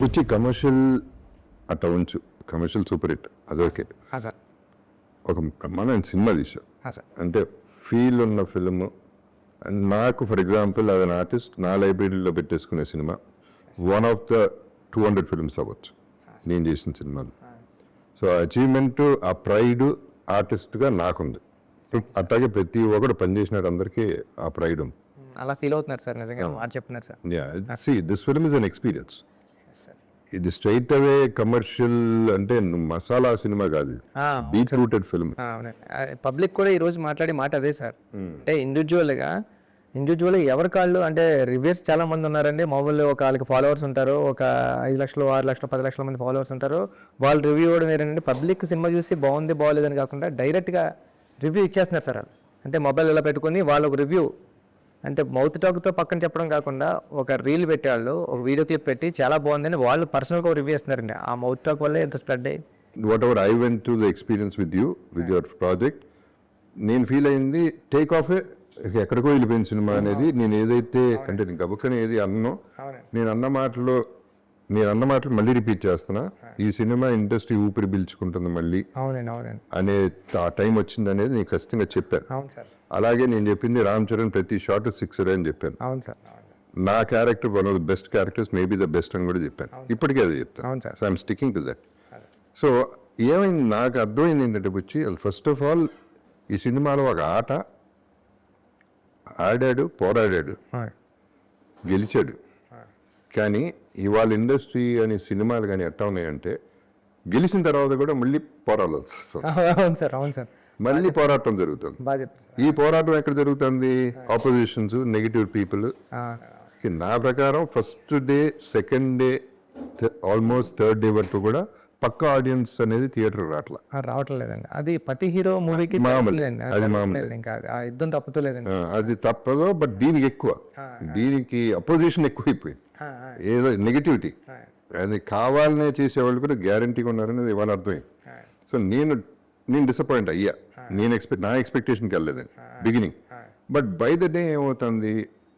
వచ్చి కమర్షియల్ అట్లా ఉంచు, కమర్షియల్ సూపర్ హిట్ అదొకే. సార్ ఒక బ్రహ్మాండమైన సినిమా తీసా, సార్ అంటే ఫీల్ ఉన్న ఫిల్మ్. నాకు ఫర్ ఎగ్జాంపుల్ అది అన్ ఆర్టిస్ట్ నా లైబ్రరీలో పెట్టేసుకునే cinema one of the 200 films అవ్వచ్చు నేను చేసిన సినిమాలు. సో అచీవ్మెంట్, ఆ ప్రైడ్ ఆర్టిస్ట్గా నాకుంది. అట్లాగే ప్రతి ఒక్కడు పనిచేసినాడు, అందరికీ ఆ ప్రైడ్ ఉంది. అలా ఫీల్ అవుతున్నారు సార్, నిజంగా మాట చెప్తున్నారు sir. See this film is an experience. Sir ఇది స్ట్రైట్ అవే కమర్షియల్ అంటే మసాలా సినిమా కాదు, డీప్ రూటెడ్ ఫిల్మ్. పబ్లిక్ కూడా ఈ రోజు మాట్లాడే మాట అదే సార్. అంటే ఇండివిజువల్గా ఎవరి కాళ్ళు అంటే రివ్యూస్ చాలా మంది ఉన్నారండి. మామూలు ఒక వాళ్ళకి ఫాలోవర్స్ ఉంటారు, ఒక 5 లక్షలు 6 లక్షలు 10 లక్షల మంది ఫాలోవర్స్ ఉంటారు. వాళ్ళు రివ్యూ ఇవ్వడం వేరండి. పబ్లిక్ సినిమా చూసి బాగుంది బాగోలేదని కాకుండా డైరెక్ట్గా రివ్యూ ఇచ్చేస్తున్నారు సార్. వాళ్ళు అంటే మొబైల్ ఇలా పెట్టుకుని వాళ్ళకు రివ్యూ అంటే మౌత్ టాక్తో పక్కన చెప్పడం కాకుండా ఒక రీల్ పెట్టేవాళ్ళు, ఒక వీడియో క్లిప్ పెట్టి చాలా బాగుందని వాళ్ళు పర్సనల్గా రివ్యూ ఇస్తున్నారండి. ఆ మౌత్ టాక్ వల్లే ఎంత స్ప్రెడ్ అయ్యి what ever I went to the experience with you, with your project, నేను ఫీల్ అయింది టేక్ ఆఫ్ ఎక్కడికో వెళ్ళిపోయిన సినిమా అనేది. నేను ఏదైతే అంటే నేను గబుక్కని ఏది అన్నో, నేను అన్న మాటలు మళ్ళీ రిపీట్ చేస్తున్నా. ఈ సినిమా ఇండస్ట్రీ ఊపిరి పీల్చుకుంటుంది మళ్ళీ అనే ఆ టైం వచ్చింది అనేది నేను ఖచ్చితంగా చెప్పాను. అలాగే నేను చెప్పింది రామ్ చరణ్ ప్రతి షాట్ 6 అని చెప్పాను. నా character one of the best characters, maybe the best అని కూడా చెప్పాను. ఇప్పటికే అది చెప్తాను. So I'm sticking to that. So ఏమైంది నాకు అర్థమైంది ఏంటంటే వచ్చి ఫస్ట్ ఆఫ్ ఆల్ ఈ సినిమాలో ఒక ఆట ఆడాడు, పోరాడాడు, గెలిచాడు. కానీ ఇవాళ ఇండస్ట్రీ అని సినిమాలు కానీ ఎట్లా ఉన్నాయంటే గెలిచిన తర్వాత కూడా మళ్ళీ పోరాడాల్సి వస్తుంది. అవును సార్, మళ్ళీ పోరాటం జరుగుతుంది. ఈ పోరాటం ఎక్కడ జరుగుతుంది? Opposition's, negative people. నా ప్రకారం first day, second day, almost third day వరకు కూడా పక్క ఆడియన్స్ అనేది థియేటర్ రావట్లేదండి. అది ప్రతి హీరో మూవీకి అది మామూలు, యుద్ధం తప్పుతలేదండి. అది తప్పదు. బట్ దీనికి ఎక్కువ, దీనికి అపోజిషన్ ఎక్కువైపోయింది. ఏదో నెగిటివిటీ అది కావాలనే చేసేవాళ్ళు కూడా గ్యారంటీగా ఉన్నారనేది ఇవాళ అర్థమైంది. సో నేను డిసప్పాయింట్ అయ్యా. నా ఎక్స్పెక్టేషన్కి వెళ్ళలేదండి beginning. But by the day ఏమవుతుంది,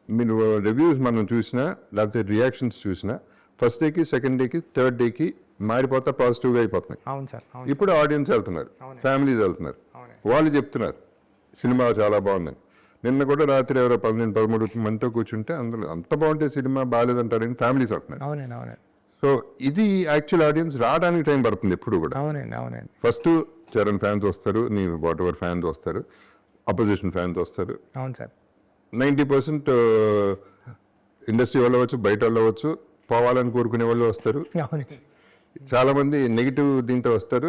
మీరు రివ్యూస్ మనం చూసినా లేకపోతే రియాక్షన్స్ చూసినా ఫస్ట్ డేకి, సెకండ్ డేకి, థర్డ్ డేకి మారిపోతా పాజిటివ్గా అయిపోతున్నాయి. ఇప్పుడు ఆడియన్స్ వెళ్తున్నారు, ఫ్యామిలీస్ వెళ్తున్నారు, వాళ్ళు చెప్తున్నారు సినిమా చాలా బాగుందని. నిన్న కూడా రాత్రి ఎవరో 12-13 మందితో కూర్చుంటే అందులో అంత బాగుంటే సినిమా బాగాలేదంటారని ఫ్యామిలీస్ అవుతున్నారు. సో ఇది యాక్చువల్ ఆడియన్స్ రావడానికి టైం పడుతుంది ఎప్పుడు కూడా. ఫస్ట్ చరణ్ ఫ్యాన్స్ వస్తారు, నీ వాట్ ఎవర్ ఫ్యాన్స్ వస్తారు, అపోజిషన్ ఫ్యాన్స్ వస్తారు. 90% ఇండస్ట్రీ వాళ్ళు అవ్వచ్చు, బయట వాళ్ళు అవ్వచ్చు, పోవాలని కోరుకునే వాళ్ళు వస్తారు. చాలా మంది నెగిటివ్ దీంతో వస్తారు,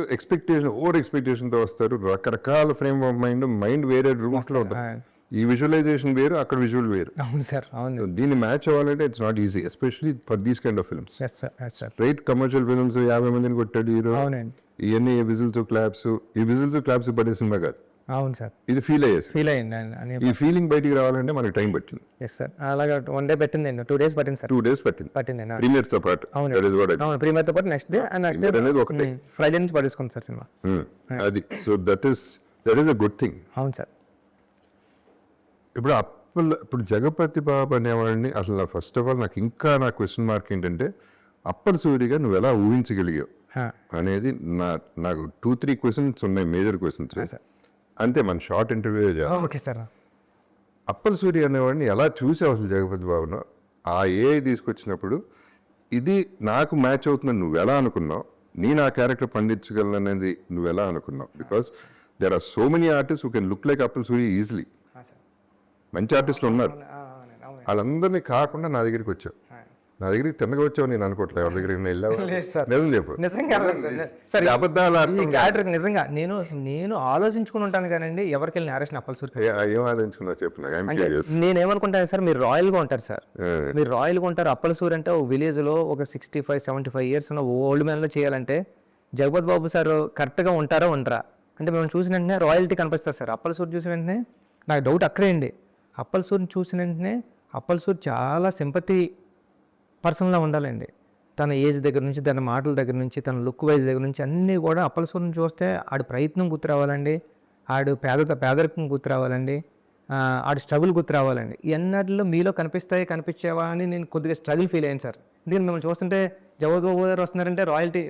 ఓవర్ ఎక్స్పెక్టేషన్తో వస్తారు. రకరకాల ఫ్రేమ్ ఆఫ్ మైండ్ వేరే రూమ్స్లో ఉంటుంది. ఈ విజువలైజేషన్ వేరు, అక్కడ విజువల్ వేరు. దీన్ని మ్యాచ్ అవ్వాలంటే it's not easy, especially for these kind of films. Right, commercial films 50 మందిని కొట్టాడు హీరో, ఇవన్నీ విజిల్స్ క్లాప్స్ పడే సినిమా కాదు. అవును సార్, ఇది ఫీల్ అయ్యింది. ఈ ఫీలింగ్ బయటికి రావాలంటే మనకి టైం పట్టింది. అలాగా 1 డే పెట్టింది, 2 days పట్టింది సార్. 2 days పట్టింది ప్రీమియర్ తో పాటు. ప్రీమియర్ తో పాటు నెక్స్ట్ డే అనేది ఒకటే, ఫ్రైడే నుంచి పట్టేసుకుంది సార్ సినిమా. అది so that is a good thing. అవును సార్. ఇప్పుడు జగపతి బాబు అనేవాడిని అసలు ఫస్ట్ ఆఫ్ ఆల్ నా క్వశ్చన్ మార్క్ ఏంటంటే అప్పటి సూరిగా నువ్వు ఎలా ఊహించగలిగావు అనేది నాకు 2-3 క్వశ్చన్స్ ఉన్నాయి, మేజర్ క్వశ్చన్స్. అంతే, మన షార్ట్ ఇంటర్వ్యూ చేయాలి. అప్పల్ సూరి అనేవాడిని ఎలా చూసావు అసలు జగపతి బాబును? ఆ ఏఐ తీసుకొచ్చినప్పుడు ఇది నాకు మ్యాచ్ అవుతుందని నువ్వు ఎలా అనుకున్నావు? నేను ఆ క్యారెక్టర్ పండించగలను అనేది నువ్వు ఎలా అనుకున్నావు? Because there are so many artist who can look like Appal Suri easily. మంచి ఆర్టిస్టులు ఉన్నారు, వాళ్ళందరినీ కాకుండా నా దగ్గరికి వచ్చావు. నా దగ్గరికి తిన్నగా వచ్చావు నేను అనుకోవట్లేదు. ఎవరి దగ్గరికి నిజం చెప్పు. నిజంగా నేను ఆలోచించుకుని ఉంటాను కానండి, ఎవరికి వెళ్ళిన నేరేషన్ అప్పల్ సూరి ఏం ఆలోచించుకున్నా చెప్పు. నేనేమనుకుంటాను సార్, మీరు రాయల్గా ఉంటారు సార్, మీరు రాయల్గా ఉంటారు. అప్పల్ సూరి అంటే ఒక విలేజ్లో ఒక 65-75 years ఉన్న ఓల్డ్ మ్యాన్లో చేయాలంటే జగపతి బాబు సార్ కరెక్ట్గా ఉంటారా ఉండరా అంటే మేము చూసిన వెంటనే రాయల్టీ కనిపిస్తారు సార్. అప్పల్ సూరి చూసిన వెంటనే నాకు డౌట్ అక్కడే అండి. అప్పల్ సూరిని చూసిన వెంటనే అప్పల్ సూరి చాలా సింపతి పర్సన్లా ఉండాలండి. తన ఏజ్ దగ్గర నుంచి, తన మాటల దగ్గర నుంచి, తన లుక్ వైజ్ దగ్గర నుంచి అన్నీ కూడా అప్పల్ సూరిని చూస్తే ఆడి ప్రయత్నం గుర్తు రావాలండి, ఆడు పేదరికం గుర్తు రావాలండి, ఆడు స్ట్రగుల్ గుర్తు రావాలండి. ఎన్నట్లో మీలో కనిపించేవా అని నేను కొద్దిగా స్ట్రగుల్ ఫీల్ అయ్యాను సార్. ఎందుకంటే మిమ్మల్ని చూస్తుంటే జగపతి బాబు గారు వస్తున్నారంటే రాయల్టీ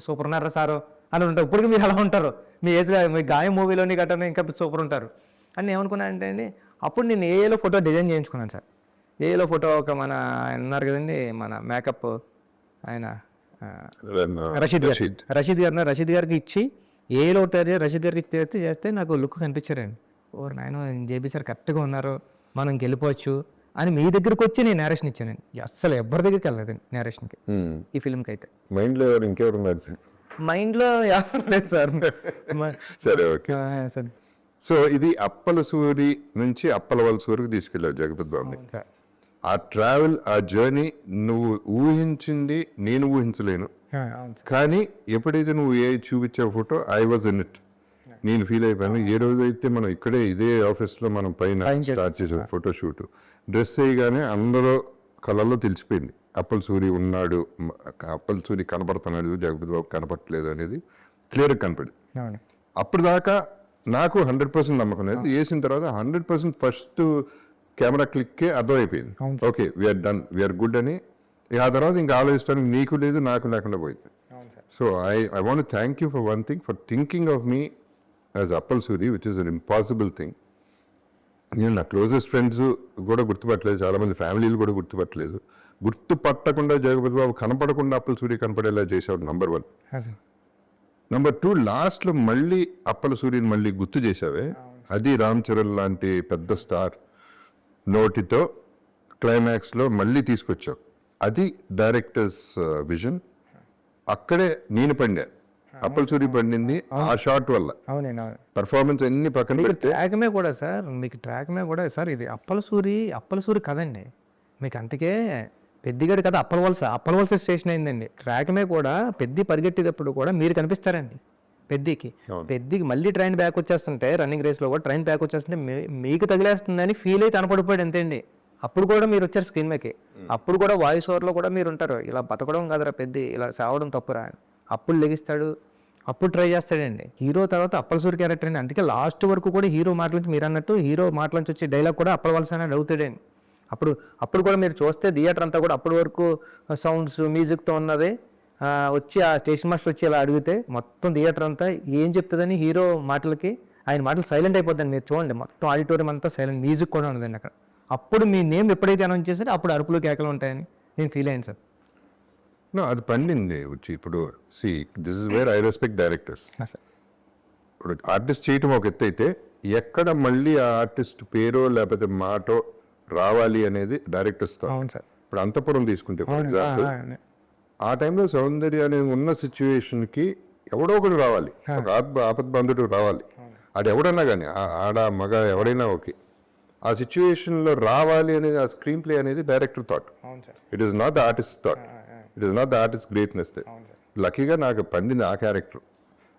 సూపర్ ఉన్నారా సారు అని ఉంటారు. ఇప్పటికీ మీరు అలా ఉంటారు, మీ ఏజ్లో మీ గాయం మూవీలోని గట్టని ఇంకా సూపర్ ఉంటారు అని ఏమనుకున్నానంటే అండి, అప్పుడు నేను ఏఏలో ఫోటో డిజైన్ చేయించుకున్నాను సార్. ఏఏలో ఫోటో ఒక మన ఆయన ఉన్నారు కదండి, మన మేకప్ ఆయన రషీద్ గారికి ఇచ్చి ఏలో రషీద్ గారికి చేస్తే నాకు లుక్ కనిపించారండి. ఓరు నాయన జేబీ సార్ కరెక్ట్గా ఉన్నారు, మనం వెళ్ళిపోవచ్చు అని మీ దగ్గరికి వచ్చి నేను నేరేషన్ ఇచ్చానండి. అస్సలు ఎవరి దగ్గరికి వెళ్ళలేదండి నేరేషన్కి, ఈ ఫిల్మ్కి అయితే. మైండ్లో ఇంకెవరు ఉన్నారు సార్? మైండ్లో ఎవరు లేదు సార్. సరే, ఓకే సార్. సో ఇది అప్పల సూరి నుంచి అప్పల వలస వరకు తీసుకెళ్ళావు జగపతి బాబుని. సార్ ఆ ట్రావెల్, ఆ జర్నీ నువ్వు ఊహించింది నేను ఊహించలేను. కానీ ఎప్పుడైతే నువ్వు ఏ చూపించే photo I was in it, నేను ఫీల్ అయిపోయాను. ఏ రోజు అయితే మనం ఇక్కడే ఇదే ఆఫీస్లో మనం పైన స్టార్ట్ చేసాం ఫోటో షూట్, డ్రెస్ వేయగానే అందరూ కళ్ళల్లో తెలిసిపోయింది అప్పల సూరి ఉన్నాడు, అప్పల సూరి కనపడుతున్నాడు, జగపతి బాబు కనపడట్లేదు అనేది క్లియర్గా కనపడింది. అప్పుడు దాకా నాకు 100% నమ్మకం లేదు. వేసిన తర్వాత 100% ఫస్ట్ కెమెరా క్లిక్కే అర్థమైపోయింది, okay we're done, we're good అని. ఆ తర్వాత ఇంకా ఆలోచించడానికి నీకు లేదు నాకు లేకుండా పోయింది. So I want thank you for one thing, for thinking of me as Appal Suri, which is an impossible thing. నేను నా క్లోజెస్ట్ ఫ్రెండ్స్ కూడా గుర్తుపట్టలేదు, చాలామంది ఫ్యామిలీలు కూడా గుర్తుపట్టలేదు. గుర్తుపట్టకుండా జగపతి బాబు కనపడకుండా అప్పల సూరి కనపడేలా చేశాడు, నంబర్ 1. నంబర్ 2, లాస్ట్లో మళ్ళీ అప్పల సూరిని మళ్ళీ గుర్తు చేశావే, అది రామ్ చరణ్ లాంటి పెద్ద స్టార్ నోటితో క్లైమాక్స్లో మళ్ళీ తీసుకొచ్చావు. అది డైరెక్టర్స్ విజన్. అక్కడే నేను పండా, అప్పల సూరి పండింది ఆ షాట్ వల్ల. పర్ఫార్మెన్స్ అన్ని పక్కన పెడితే ట్రాక్మే కూడా సార్, మీకు ట్రాక్మే కూడా సార్, ఇది అప్పల సూరి కదండి మీకు. అందుకే పెద్దిగడి కథ అప్పల వలస స్టేషన్ అయిందండి. ట్రాక్మే కూడా పెద్ది పరిగెట్టేటప్పుడు కూడా మీరు కనిపిస్తారండి పెద్దికి మళ్ళీ ట్రైన్ బ్యాక్ వచ్చేస్తుంటే, రన్నింగ్ రేస్లో కూడా ట్రైన్ బ్యాక్ వచ్చేస్తుంటే మీకు తగిలేస్తుందని ఫీల్ అయితే కనపడిపోయాడు అంతే అండి. అప్పుడు కూడా మీరు వచ్చారు స్క్రీన్ మీదకి, అప్పుడు కూడా వాయిస్ ఓవర్లో కూడా మీరు ఉంటారు, ఇలా బతకడం కాదురా పెద్ద, ఇలా సావడం తప్పురా. అప్పుడు లెగిస్తాడు, అప్పుడు ట్రై చేస్తాడండి. హీరో తర్వాత అప్పల సూరి క్యారెక్టర్ అండి. అందుకే లాస్ట్ వరకు కూడా హీరో మాటల నుంచి, మీరు అన్నట్టు హీరో మాటల నుంచి వచ్చే డైలాగ్ కూడా అప్పల వలస అనేది అవుతాడండి. అప్పుడు కూడా మీరు చూస్తే థియేటర్ అంతా కూడా అప్పటి వరకు సౌండ్స్ మ్యూజిక్తో ఉన్నది, వచ్చి ఆ స్టేషన్ మాస్టర్ వచ్చి ఇలా అడిగితే మొత్తం థియేటర్ అంతా ఏం చెప్తుందని హీరో మాటలకి ఆయన మాటలు సైలెంట్ అయిపోద్దండి. మీరు చూడండి మొత్తం ఆడిటోరియం అంతా సైలెంట్, మ్యూజిక్ కూడా ఉండదండి అక్కడ. అప్పుడు మీ నేమ్ ఎప్పుడైతే అనౌన్స్ చేశారో అప్పుడు అరుపులు కేకలు ఉంటాయని నేను ఫీల్ అయ్యాను సార్. అది పండింది వచ్చి. ఇప్పుడు this is where I respect directors. ఇప్పుడు ఆర్టిస్ట్ చేయటం ఒక ఎత్తు అయితే, ఎక్కడ మళ్ళీ ఆ ఆర్టిస్ట్ పేరో లేకపోతే మాటో రావాలి అనేది డైరెక్టర్స్తో. ఇప్పుడు అంతపురం తీసుకుంటే ఫర్ ఎగ్జాంపుల్, ఆ టైంలో సౌందర్య అనేది ఉన్న సిచ్యువేషన్కి ఎవడో ఒకటి రావాలి, ఒక ఆపద్బంధుడు రావాలి. అది ఎవడన్నా కానీ ఆడ మగ ఎవరైనా ఓకే, ఆ సిచ్యువేషన్లో రావాలి అనేది ఆ స్క్రీన్ ప్లే అనేది director thought. It is not the artist thought, it is not the artist greatness. లక్కీగా నాకు పండింది ఆ క్యారెక్టర్.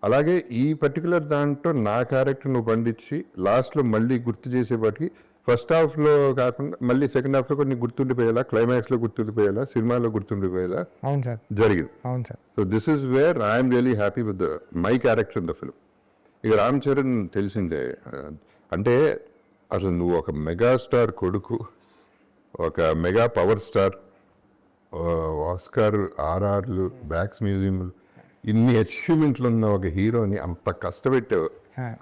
అలాగే ఈ పర్టికులర్ దాంట్లో నా క్యారెక్టర్ నువ్వు పండించి లాస్ట్లో మళ్ళీ గుర్తు చేసేపాటికి ఫస్ట్ హాఫ్లో కాకుండా మళ్ళీ సెకండ్ హాఫ్లో కూడా నీకు గుర్తుండిపోయేలా, క్లైమాక్స్లో గుర్తుండిపోయేలా, సినిమాలో గుర్తుండిపోయేలా జరిగింది. So this is where I'm really happy with my character in the film. ఇక రామ్ చరణ్ తెలిసిందే, అంటే అసలు నువ్వు ఒక మెగాస్టార్ కొడుకు, ఒక మెగా పవర్ స్టార్, ఆస్కార్, ఆర్ఆర్లు, బ్యాక్స్ మ్యూజియంలు, ఇన్ని అచీవ్మెంట్లు ఉన్న ఒక హీరోని అంత కష్టపెట్టావు.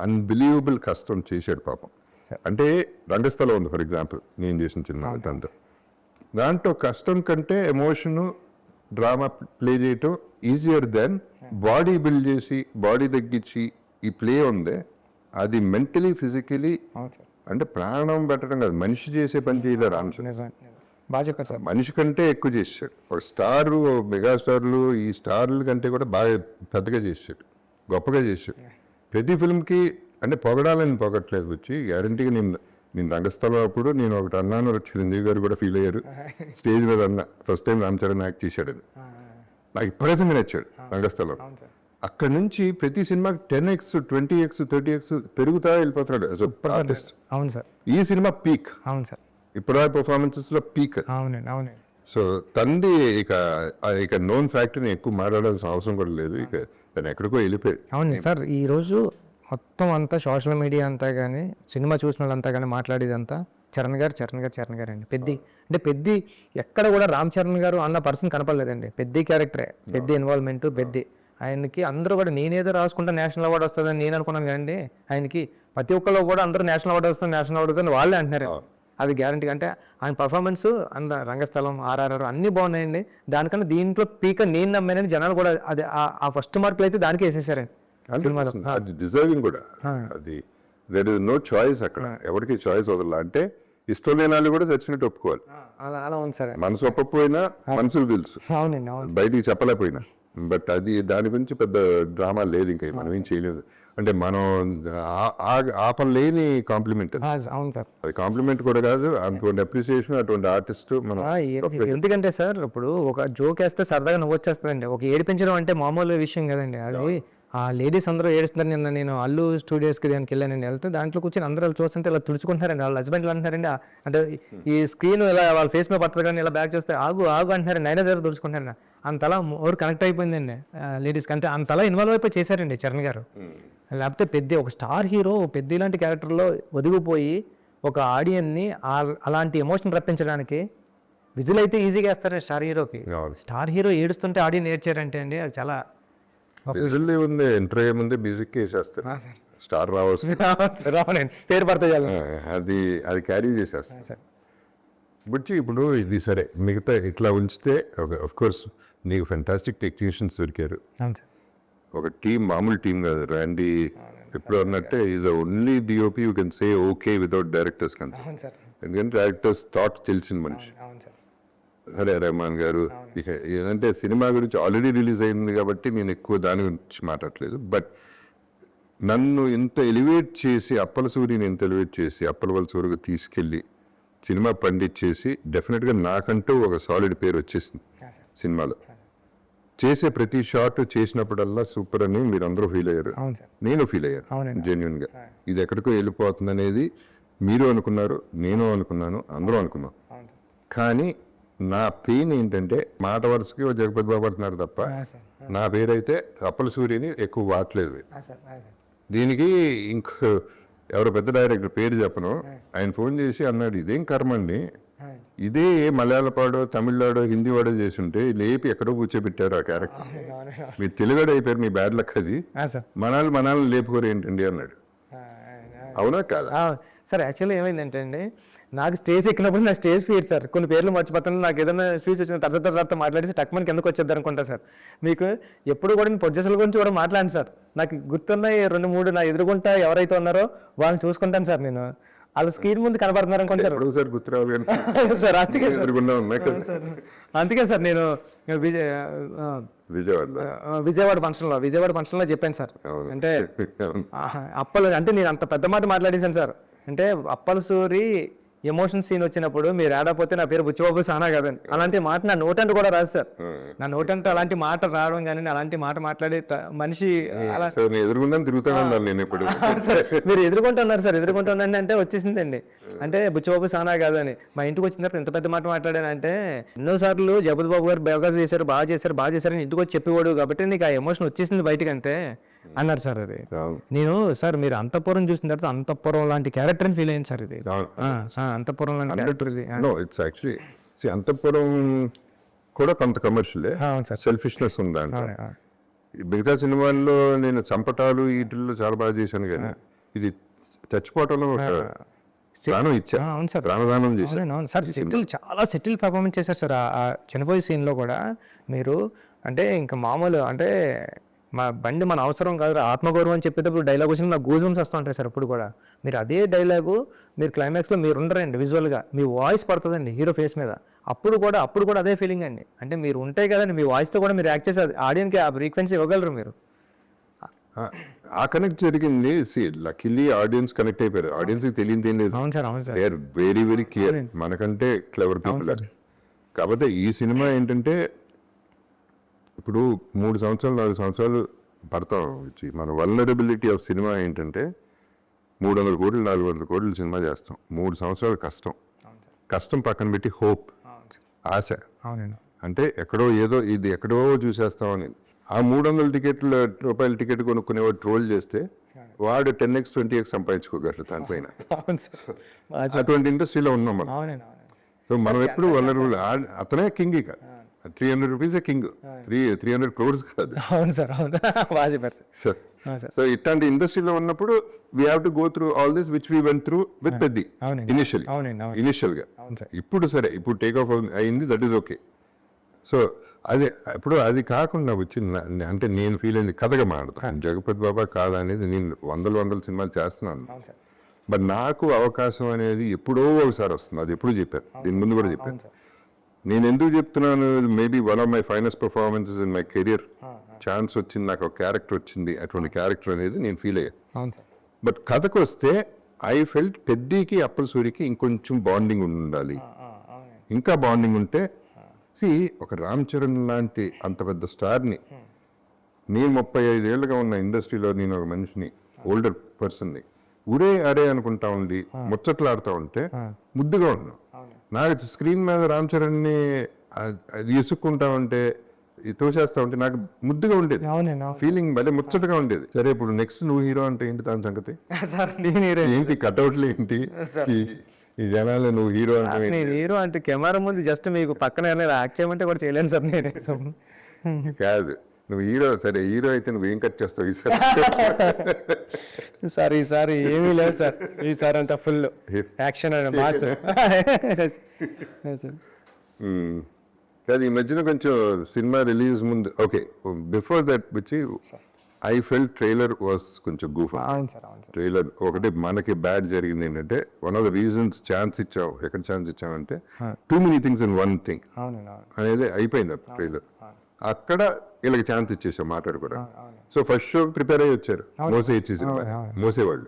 అన్బిలీవబుల్ కష్టం చేశాడు పాపం. అంటే రంగస్థలం ఉంది ఫర్ ఎగ్జాంపుల్, నేను చేసిన సినిమా దాంట్లో కష్టం కంటే ఎమోషను, డ్రామా ప్లే చేయటం ఈజియర్ దెన్ బాడీ బిల్డ్ చేసి బాడీ తగ్గించి ఈ ప్లే ఉందే, అది మెంటలీ ఫిజికలీ అంటే ప్రాణం పెట్టడం కాదు, మనిషి చేసే పని చేయలేరు రామ్ చరణ్. మనిషి కంటే ఎక్కువ చేశాడు. ఒక స్టారు, మెగాస్టార్లు, ఈ స్టార్ల కంటే కూడా బాగా పెద్దగా చేశాడు, గొప్పగా చేశాడు. ప్రతి ఫిల్మ్కి అంటే పొగడాలని పొగట్లేదు వచ్చి, గ్యారంటీగా నేను రంగస్థలం అప్పుడు నేను ఒకటి అన్నాను, చిరంజీవి గారు కూడా ఫీల్ అయ్యారు, స్టేజ్ మీద అన్న first time Ram Charan act చేశాడని. నాకు ఇప్పుడైతే నచ్చాడు రంగస్థలం. అక్కడ నుంచి ప్రతి సినిమాకి 10x 20x 30x పెరుగుతా వెళ్ళిపోతున్నాడు యాజ్ అ ఆర్టిస్ట్. ఈ సినిమా పీక్, ఇప్పుడు పర్ఫార్మెన్సెస్లో పీక్. సో తంది ఇక నోన్ ఫ్యాక్టరీని ఎక్కువ మాట్లాడాల్సిన అవసరం కూడా లేదు, ఇక తను ఎక్కడికో వెళ్ళిపోయాడు. అవును సార్, ఈరోజు మొత్తం అంతా సోషల్ మీడియా అంతా కానీ, సినిమా చూసిన వాళ్ళంతా కానీ మాట్లాడేదంతా చరణ్ గారు అండి. పెద్ది అంటే పెద్ది ఎక్కడ కూడా రామ్ చరణ్ గారు అన్న పర్సన్ కనపడలేదండి. పెద్ది క్యారెక్టరే, పెద్ది ఇన్వాల్వ్మెంట్, పెద్ది ఆయనకి అందరూ కూడా నేనేదో రాసుకుంటా నేషనల్ అవార్డు వస్తుందని నేను అనుకున్నాను కానీ ఆయనకి ప్రతి ఒక్కళ్ళు కూడా అందరూ నేషనల్ అవార్డు వస్తుంది వాళ్ళే అంటున్నారు. అది గ్యారంటీ. అంటే ఆయన పర్ఫార్మెన్స్ అంత రంగస్థలం, ఆర్ఆర్ఆర్ అన్నీ బాగున్నాయండి. దానికన్నా దీంట్లో పీక నేను నమ్మానని జనాలు కూడా అది ఆ ఫస్ట్ మార్కులు అయితే దానికే వేసేసారండి సినిమాలో. అది డిజర్వింగ్ కూడా. అది దేర్ ఇస్ నో చాయిస్ అక్కడ, ఎవరికి చాయిస్ వదల. అంటే ఇష్టం లేని వాళ్ళు కూడా చచ్చినట్టు ఒప్పుకోవాలి. అలా ఉంది సార్. మనసు ఒప్పకపోయినా మనసుకు తెలుసు, అవునండి, అవును. బయటికి చెప్పలేకపోయినా. బట్ అది దాని గురించి పెద్ద డ్రామా లేదు, ఇంకా మనం ఏం చేయలేదు. అంటే మనం ఆపలేని కాంప్లిమెంట్. అవును సార్. అది కాంప్లిమెంట్ కూడా కాదు, అటువంటి అప్రిసియేషన్, అటువంటి ఆర్టిస్ట్ మనం. ఎందుకంటే సార్ ఇప్పుడు ఒక జోక్ వేస్తే సరదాగా నవ్వు వచ్చేస్తుందండి. ఒక ఏడిపించడం అంటే మామూలు విషయం కదండి. అది ఆ లేడీస్ అందరూ ఏడుస్తున్నారు. నిన్న నేను అల్లు స్టూడియోస్కి దానికి వెళ్ళానండి. వెళ్తే దాంట్లో కూర్చొని అందరూ చూస్తుంటే ఇలా తుడుచుకుంటున్నారండి. వాళ్ళ హస్బెండ్లు అంటున్నారండి, అంటే ఈ స్క్రీన్ ఇలా వాళ్ళ ఫేస్ మీద పడుతుంది కానీ ఇలా బ్యాక్ చేస్తే ఆగు అంటున్నారండి. అయినా దగ్గర తుడుచుకుంటారండి. అంతలా ఓవర్ కనెక్ట్ అయిపోయిందండి లేడీస్కి. అంటే అంతలా ఇన్వాల్వ్ అయిపోయి చేశారండి చరణ్ గారు. లేకపోతే పెద్ద ఒక స్టార్ హీరో పెద్ద ఇలాంటి క్యారెక్టర్లో ఒదిగిపోయి ఒక ఆడియన్ని అలాంటి ఎమోషన్ రప్పించడానికి విజిల్ అయితే ఈజీగా వేస్తారండి స్టార్ హీరోకి. స్టార్ హీరో ఏడుస్తుంటే ఆడియన్ ఏడ్చారంటే అండి అది చాలా విజిల్ ఉంది. ఎంటర్ అయ్యే ముందే మ్యూజిక్ వేసేస్తారు, స్టార్ రావాల్సింది, పేరు పడతాయి అది క్యారీ చేసేస్తారు. బుచ్చి ఇప్పుడు ఇది సరే, మిగతా ఇట్లా ఉంచితే ఆఫ్ కోర్స్ నీకు ఫెంటాస్టిక్ టెక్నీషియన్స్ దొరికారు. ఒక టీం, మామూలు టీం కాదు. ర్యాండీ ఎప్పుడు అన్నట్టే is only DOP you can say okay without directors కంటే. ఎందుకంటే డైరెక్టర్స్ థాట్ తెలిసిన మనిషి. సరే రెహమాన్ గారు. ఇక ఏదంటే సినిమా గురించి ఆల్రెడీ రిలీజ్ అయింది కాబట్టి నేను ఎక్కువ దాని గురించి మాట్లాడలేదు. బట్ నన్ను ఇంత ఎలివేట్ చేసి, అప్పల సూరిని ఇంత ఎలివేట్ చేసి అప్పల సూరికి తీసుకెళ్ళి సినిమా పండించేసి డెఫినెట్గా నాకంటూ ఒక సాలిడ్ పేరు వచ్చేసింది సినిమాలో. చేసే ప్రతి షాట్ చేసినప్పుడల్లా సూపర్ అని మీరు అందరూ ఫీల్ అయ్యారు, నేను ఫీల్ అయ్యాను జెన్యున్గా. ఇది ఎక్కడికో వెళ్ళిపోతుంది అనేది మీరు అనుకున్నారు, నేను అనుకున్నాను, అందరూ అనుకున్నాం. కానీ నా పెయిన్ ఏంటంటే మాట వరుసకి జగపతి బాబు అంటున్నారు తప్ప నా పేరైతే అప్పల సూర్యని ఎక్కువ వాడలేదు. దీనికి ఇంకో ఎవరో పెద్ద డైరెక్టర్ పేరు చెప్పను, ఆయన ఫోన్ చేసి అన్నాడు, ఇదేం కర్మ అండి, ఇదే మలయాళపాడో తమిళనాడో హిందీ వాడో చేసి ఉంటే లేపి ఎక్కడో కూర్చోబెట్టారు ఆ క్యారెక్టర్. మీరు తెలుగుడు అయిపోయారు, మీ బ్యాడ్ లక్ అది, మనాలు లేపుకోరు ఏంటండి అన్నాడు. అవునా కాదా? సార్ యాక్చువల్లీ ఏమైందంటే అండి, నాకు స్టేజ్ ఎక్కినప్పుడు నా స్టేజ్ ఫీడ్ సార్ కొన్ని పేర్లు మర్చిపోతాను. నాకు ఏదైనా స్పీచ్ వచ్చిన తర్వాత మాట్లాడితే టక్మన్కి ఎందుకు వచ్చేద్దాం అనుకుంటా సార్. మీకు ఎప్పుడు కూడా మీ ప్రొడ్యూసర్ల గురించి కూడా మాట్లాడండి సార్. నాకు గుర్తున్న 2-3 నా ఎదురుగుంటా ఎవరైతే ఉన్నారో వాళ్ళని చూసుకుంటాను సార్. నేను వాళ్ళ స్క్రీన్ ముందు కనబడుతున్నారు అనుకోండి సార్. సార్ అందుకే సార్ నేను విజయవాడ ఫంక్షన్లో చెప్పాను సార్. అంటే అంటే నేను అంత పెద్ద మాట మాట్లాడేశాను సార్. అంటే అప్పల సూరి ఎమోషన్ సీన్ వచ్చినప్పుడు మీరు ఆడపోతే నా పేరు బుచ్చిబాబు సానా కదండి, అలాంటి మాట నా నోటంట కూడా రాదు సార్. నా నోటంట అలాంటి మాట రావడం కానీ అలాంటి మాట మాట్లాడే మనిషి మీరు ఎదుర్కొంటున్నారు సార్. ఎదుర్కొంటున్నాను అంటే వచ్చేసిందండి. అంటే బుచ్చిబాబు సానా కాదని మా ఇంటికి వచ్చిన తర్వాత ఎంత పెద్ద మాట మాట్లాడానంటే, ఎన్నోసార్లు జగపతి బాబు గారు బాగా చేశారు ఇంటికి వచ్చి చెప్పేవాడు కాబట్టి నీకు ఆ ఎమోషన్ వచ్చేసింది బయటకు అంతే అన్నారు సార్. అది నేను సార్ మీరు అంతఃపురం చూసిన తర్వాత అంతఃపురం లాంటి క్యారెక్టర్ అని ఫీల్ అయ్యింది సార్. ఇది అంతఃపురం లాంటి క్యారెక్టర్. అంతఃపురం కూడా కొంత కమర్షియల్ సెల్ఫిష్నెస్ ఉందంట. మిగతా సినిమాల్లో నేను చంపటాలు వీటిల్లో చాలా బాగా చేశాను, కానీ ఇది చచ్చిపోవటంలో ప్రాణం ఇచ్చా. అవును సార్, ప్రాణదానం చేశాను సార్. చాలా సెటిల్ పర్ఫార్మెన్స్ చేశారు సార్. ఆ చనిపోయే సీన్లో కూడా మీరు అంటే ఇంకా మామూలు అంటే మా బండి మన అవసరం కాదు ఆత్మగౌరవం అని చెప్పేటప్పుడు డైలాగ్ వచ్చిన నాకు గూజ్ బంప్స్ వస్తూ ఉంటాయి సార్. ఇప్పుడు కూడా మీరు అదే డైలాగు మీరు క్లైమాక్స్లో మీరు ఉండరండి, విజువల్గా మీ వాయిస్ పడుతుందండి హీరో ఫేస్ మీద. అప్పుడు కూడా అదే ఫీలింగ్ అండి. అంటే మీరు ఉంటాయి కదండి, మీ వాయిస్తో కూడా మీరు యాక్ట్ చేసి ఆడియన్కి ఆ ఫ్రీక్వెన్సీ ఇవ్వగలరు మీరు. ఆ కనెక్ట్ జరిగింది. లక్కీలీ ఆడియన్స్ కనెక్ట్ అయిపోయారు. ఆడియన్స్కి తెలియదు ఏం లేదు. అవును sir. They are very very clear, మనకంటే క్లెవర్ పీపుల్. కాకపోతే ఈ సినిమా ఏంటంటే ఇప్పుడు 3 సంవత్సరాలు 4 సంవత్సరాలు పడతాం వచ్చి మన వల్నరబిలిటీ ఆఫ్ సినిమా ఏంటంటే 300 కోట్లు 400 కోట్లు సినిమా చేస్తాం. 3 సంవత్సరాలు కష్టం పక్కన పెట్టి హోప్, ఆశ. అంటే ఎక్కడో ఏదో ఇది ఎక్కడో చూసేస్తామని ఆ 300 రూపాయల టికెట్ కొనుక్కునేవాడు ట్రోల్ చేస్తే వాడు 10x 20x సంపాదించుకోగలరు దానిపైన. అవును సార్. అటువంటి ఇండస్ట్రీలో ఉన్నాం మనం. అవునండి అవునండి. సో మనం ఎప్పుడు అతనే కింగ్. ఇక 300 రూపీసే కింగ్, 300 crores కాదు. అవును సార్ అవును. బాగా చెప్పారు సార్. సో సో ఇట్లాంటి ఇండస్ట్రీలో ఉన్నప్పుడు we have to go through all this which we went through with Peddi అవునండి. ఇనిషియల్ అవునండి అవును. ఇనిషియల్గా. అవును సార్. ఇప్పుడు సరే, ఇప్పుడు టేక్ ఆఫ్ అయింది, దట్ ఈస్ ఓకే. సో అదే ఇప్పుడు అది కాకుండా వచ్చి అంటే నేను ఫీల్ అయింది కథగా మాడతాను. జగపతి బాబా కాదా అనేది నేను వందల సినిమాలు చేస్తున్నాను. అవును సార్. బట్ నాకు అవకాశం అనేది ఎప్పుడో ఒకసారి వస్తుంది. అది ఎప్పుడు చెప్పాను, దీని ముందు కూడా చెప్పాను. అవును సార్. నేను ఎందుకు చెప్తున్నాను, maybe one of my finest performances in my career. Chance వచ్చింది, నాకు ఒక క్యారెక్టర్ వచ్చింది, అటువంటి క్యారెక్టర్ అనేది నేను ఫీల్ అయ్యాను. అవును సార్. బట్ కథకు వస్తే ఐ ఫెల్ట్ పెద్దికి అప్పల సూరికి ఇంకొంచెం బాండింగ్ ఉండాలి. అవునండి. ఇంకా బాండింగ్ ఉంటే ఒక రామ్ చరణ్ లాంటి అంత పెద్ద స్టార్ని, నేను 35 ఏళ్ళుగా ఉన్న ఇండస్ట్రీలో నేను ఒక మనిషిని, ఓల్డర్ పర్సన్ని ఉరే అరే అనుకుంటా ఉండి ముచ్చట్లాడుతూ ఉంటే ముద్దుగా ఉన్నాను. నాకు స్క్రీన్ మీద రామ్ చరణ్ని అది ఇసుక్కుంటా ఉంటే, తోసేస్తా ఉంటే నాకు ముద్దుగా ఉండేది. అవునండి. ఫీలింగ్ భలే ముచ్చటగా ఉండేది. సరే ఇప్పుడు నెక్స్ట్ నువ్వు హీరో అంటే ఏంటి దాని సంగతి? సార్ నేను హీరో ఏంటి కట్అవుట్లు ఏంటి? ఈ జనాలు నువ్వు హీరో అంటే నేను హీరో అంటే కెమెరా ముందు జస్ట్ మీకు పక్కన ఎవరైనా యాక్ట్ చేయమంటే కూడా చేయలేను సార్ నేను. కాదు, నువ్వు హీరో. సరే హీరో అయితే నువ్వు ఏం కట్ చేస్తావు ఈసారి? సార్ ఈసారి ఏమీ లేదు సార్. ఈసారి అంతా ఫుల్ యాక్షన్ అండ్ మాస్. కాదు, ఈ మధ్యన కొంచెం సినిమా రిలీజ్ ముందు ఓకే, బిఫోర్ దట్ వచ్చి ఐ ఫెల్ ట్రైలర్ వాస్ కొంచెం గూఫ్. అవును సార్ అవును సార్. ట్రైలర్ ఒకటి మనకి బ్యాడ్ జరిగింది ఏంటంటే, one of the reasons chance ఇచ్చావు, ఎక్కడ ఛాన్స్ ఇచ్చావంటే too many things in one thing అనేది అయిపోయింది ట్రైలర్. అక్కడ వీళ్ళకి ఛాన్స్ ఇచ్చేసాం మాట్లాడుకోవడానికి. సో ఫస్ట్ షో ప్రిపేర్ అయ్యి వచ్చారు, మోసే ఇచ్చేసి మోసేవాళ్ళు.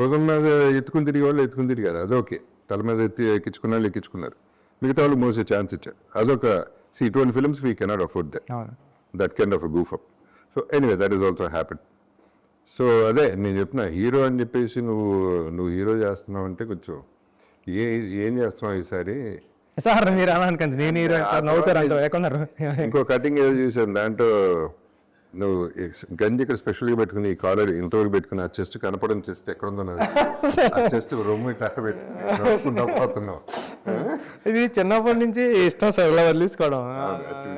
భుజం మీద ఎత్తుకుని తిరిగే వాళ్ళు ఎత్తుకుని తిరిగారు, అదొకే. తల మీద ఎక్కించుకున్న వాళ్ళు ఎక్కించుకున్నారు. మిగతా వాళ్ళు మోసే ఛాన్స్ ఇచ్చారు. అదొక ఇటువంటి films we cannot afford that kind of a goof up. So anyway that is also happen. So అదే నేను చెప్తున్నా, హీరో అని చెప్పేసి నువ్వు హీరో చేస్తున్నావు అంటే కొంచెం ఏం చేస్తున్నావు ఈసారి సార్? మీరు అలా అనుకోండి, నేను హీరో నవ్వుతారు అంటే ఎక్కడున్నారు. ఇంకో కటింగ్ ఏదో చూసాను, దాంట్లో నువ్వు గంజి ఇక్కడ స్పెషల్గా పెట్టుకుని ఈ కాలర్ ఇంటర్వ్యూ పెట్టుకుని ఆ చెస్ట్ కనపడని చెస్ట్ ఎక్కడ ఉందో చెస్ట్ రొమ్ము ఇట్లా పెట్టుకున్నావు. ఇది చిన్నప్పటి నుంచి ఇష్టం సార్, ఇలా వదిలేసుకోవడం.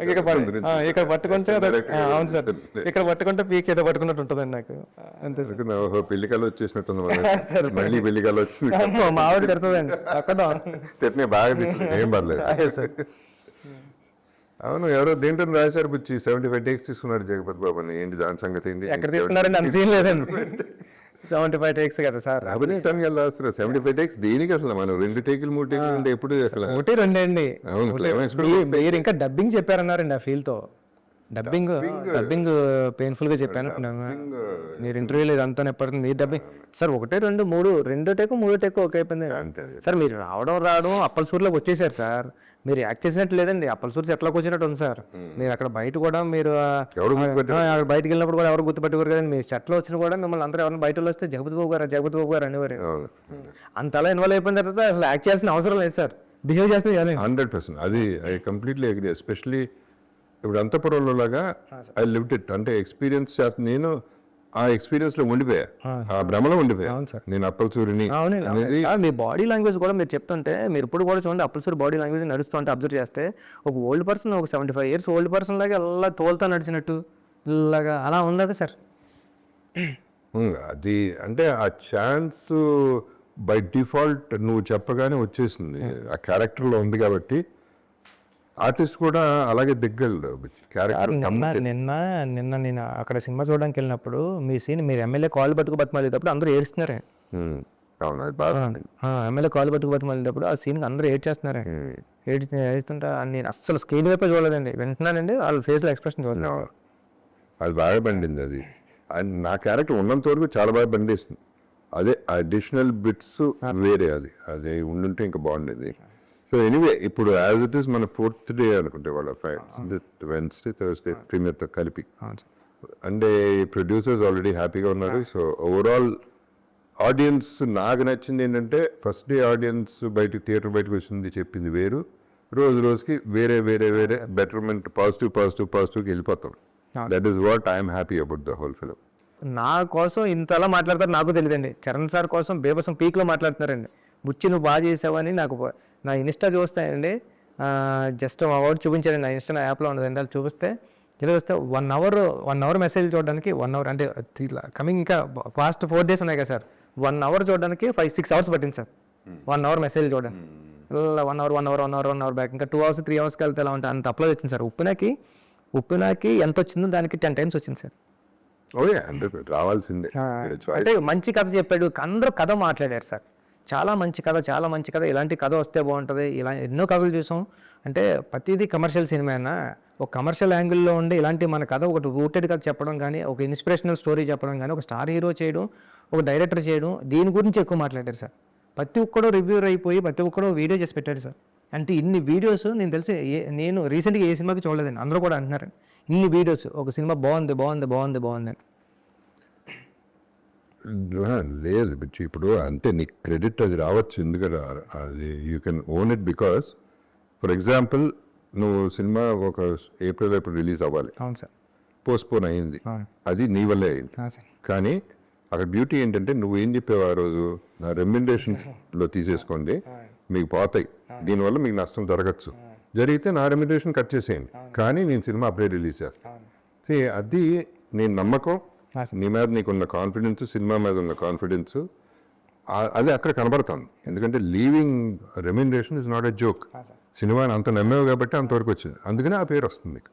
ఇక్కడ పట్టుకుంటే అవును సార్, ఇక్కడ పట్టుకుంటే పీక్ ఏదో పట్టుకున్నట్టు ఉంటుందండి నాకు. అంతే సార్. పెళ్లికలు వచ్చేసినట్టుంది, మళ్ళీ పెళ్లికలు వచ్చింది. మా ఆవిడ తిడుతుందండి అక్కడ. తిట్టినే బాగా తిట్టిన, ఏం పర్లేదు. అవును, ఎవరో దేంట్లో రాశారు బుచ్చి 75 takes తీసుకున్నాడు జగపతి బాబు అని. ఏంటి దాని సంగతి ఏంటి? ఎక్కడ తీసుకున్నారండి? అంత సీన్ లేదండి. 75 takes కదా సార్. రాబరిస్తాను కదా రాస్తారు 75 takes దేనికి? అసలు మనం 2 టేకులు 3 టేకులు అంటే ఎప్పుడు అసలు 1 2 అండి. అవును, మీరు ఇంకా డబ్బింగ్ చెప్పారన్నారండి ఆ ఫీల్ తో. డబ్బింగ్ పెయిన్ఫుల్ గా చెప్పాను. మీరు ఇంటర్వ్యూలో ఇదంతా ఎప్పటికీ మీరు డబ్బింగ్ సార్ 1 2 3 టేకు 3 టేకు ఓకే అయిపోయింది సార్. మీరు రావడం అప్పలసూరులోకి వచ్చేసారు సార్. మీరు యాక్ట్ చేసినట్టు లేదండి, అప్పలసూరు సెట్లోకి వచ్చినట్టు ఉంది సార్. మీరు అక్కడ బయట కూడా మీరు అక్కడ బయటకు వెళ్ళినప్పుడు కూడా ఎవరు గుర్తుపెట్టుకోరు కదండి. మీరు సెట్లో వచ్చిన కూడా మిమ్మల్ని అందరూ ఎవరైనా బయట వస్తే జగపతి బాబు గారు అనేవారు. అంతలా ఇన్వాల్వ్ అయిపోయిన తర్వాత అసలు యాక్ట్ చేయాల్సిన అవసరం లేదు సార్, బిహేవ్ చేస్తే 100%. అది ఐ కంప్లీట్లీ అగ్రీ. ఎస్పెషలీ ఇప్పుడు అంతపురంలో లాగా ఐ లివ్డ్ ఇట్. అంటే ఎక్స్పీరియన్స్ నేను ఆ ఎక్స్పీరియన్స్ లో ఉండిపోయా, ఆ భ్రమలో ఉండిపోయా నేను అప్పలసూరిని. మీ బాడీ లాంగ్వేజ్ కూడా మీరు చెప్తుంటే, మీరు ఇప్పుడు కూడా చూడండి అప్పలసూరి బాడీ లాంగ్వేజ్ నడుస్తుంటే అబ్జర్వ్ చేస్తే, ఒక ఓల్డ్ పర్సన్, ఒక 75 years ఓల్డ్ పర్సన్ లాగా అలా తోలుతా నడిచినట్టు ఇలాగా అలా ఉండదు సార్. అది అంటే ఆ ఛాన్స్ బై డిఫాల్ట్ నువ్వు చెప్పగానే వచ్చేసింది, ఆ క్యారెక్టర్లో ఉంది కాబట్టి ఆర్టిస్ట్ కూడా అలాగే దిగ్గలడు క్యారెక్టర్. నిన్న నేను అక్కడ సినిమా చూడడానికి వెళ్ళినప్పుడు మీ సీన్, మీరు ఎమ్మెల్యే కాల్ పట్టుకు బతిమాలేటప్పుడు అందరూ ఏడుస్తున్నారే. ఎమ్మెల్యే కాల్ పట్టుకు బతిమాలేటప్పుడు ఆ సీన్కి అందరూ ఏడ్చేస్తున్నారే. ఏడుస్తుంటే నేను అస్సలు స్క్రీన్ వైపే చూడలేదండి, వింటున్నానండి వాళ్ళ ఫేస్లో ఎక్స్ప్రెషన్ చూడలేదు. అది బాగా పండింది. అది నా క్యారెక్టర్ ఉన్నంత వరకు చాలా బాగా పండిస్తుంది. అదే అడిషనల్ బిట్స్ వేరే, అది ఉండుంటే ఇంకా బాగుండేది. సో ఎనీవే ఇప్పుడు యాజ్ ఇట్ ఈస్ మన 4th day అనుకుంటే వాళ్ళ Wednesday Thursday ప్రీమియర్తో కలిపి. అంటే ప్రొడ్యూసర్స్ ఆల్రెడీ హ్యాపీగా ఉన్నారు. సో ఓవరాల్ ఆడియన్స్ నాకు నచ్చింది ఏంటంటే, ఫస్ట్ డే ఆడియన్స్ థియేటర్ బయటకు వచ్చింది చెప్పింది వేరు, రోజుకి వేరే బెటర్మెంట్, పాజిటివ్కి వెళ్ళిపోతాం. That is what I'm happy about the whole film. నా కోసం ఇంతలా మాట్లాడతారు నాకు తెలియదండి. చరణ్ సార్ కోసం బేబసం పీక్లో మాట్లాడుతున్నారండి. బుచ్చి నువ్వు బాగా చేసావని నాకు నా ఇన్స్టా చూస్తాయండి, జస్ట్ అవార్డు చూపించారండి. నా ఇన్స్టా యాప్లో ఉండదండి, అది చూపిస్తే ఇలా వస్తే 1 అవర్ మెసేజ్ చూడడానికి 1 అవర్ అంటే కమింగ్ ఇంకా ఫాస్ట్ 4 days ఉన్నాయి కదా సార్, 1 అవర్ చూడడానికి 5-6 hours పట్టింది సార్. 1 అవర్ మెసేజ్ చూడడానికి ఇలా 1 అవర్ బ్యాక్ ఇంకా 2 hours 3 hours వెళ్తే ఎలా ఉంటుంది అంత అప్లోడ్ వచ్చింది సార్. ఉప్పినాకి ఎంత వచ్చిందో దానికి 10 times వచ్చింది సార్. ఓకే, అంటే రావాల్సిందే. అంటే మంచి కథ చెప్పాడు, అందరూ కథ మాట్లాడారు సార్. చాలా మంచి కథ, ఇలాంటి కథ వస్తే బాగుంటుంది. ఇలా ఎన్నో కథలు చూసాం. అంటే ప్రతిదీ కమర్షియల్ సినిమా అయినా ఒక కమర్షియల్ యాంగిల్లో ఉండి ఇలాంటి మన కథ ఒకటి రూటెడ్ కథ చెప్పడం కానీ, ఒక ఇన్స్పిరేషనల్ స్టోరీ చెప్పడం కానీ, ఒక స్టార్ హీరో చేయడం, ఒక డైరెక్టర్ చేయడం, దీని గురించి ఎక్కువ మాట్లాడారు సార్. ప్రతి ఒక్కడో రివ్యూర్ అయిపోయి ప్రతి ఒక్కడో వీడియో చేసి పెట్టాడు సార్. అంటే ఇన్ని వీడియోస్ నేను తెలిసి నేను రీసెంట్గా ఏ సినిమాకి చూడలేదండి, అందరూ కూడా అంటున్నారు ఇన్ని వీడియోస్ ఒక సినిమా బాగుంది. లేదు బిచ్చి, ఇప్పుడు అంటే నీకు క్రెడిట్ అది రావచ్చు, ఎందుకంటే అది you can own it because for example నువ్వు సినిమా ఒక ఏప్రిల్ రిలీజ్ అవ్వాలి, అవును సార్, పోస్ట్పోన్ అయింది, అది నీ వల్లే అయింది. కానీ అక్కడ బ్యూటీ ఏంటంటే నువ్వు ఏం చెప్పావు ఆ రోజు, నా రెమ్యునరేషన్లో తీసేసుకోండి, మీకు పోతాయి, దీనివల్ల మీకు నష్టం జరగచ్చు, జరిగితే నా రెమ్యునరేషన్ కట్ చేసేయండి, కానీ నేను సినిమా అప్పుడే రిలీజ్ చేస్తాను. అది నేను నమ్మకం, నీ మీద నీకున్న కాన్ఫిడెన్స్, సినిమా మీద ఉన్న కాన్ఫిడెన్స్, అది అక్కడ కనబడుతుంది. ఎందుకంటే leaving remuneration is not a joke. సినిమాని అంత నమ్మేవు కాబట్టి అంతవరకు వచ్చింది, అందుకనే ఆ పేరు వస్తుంది మీకు.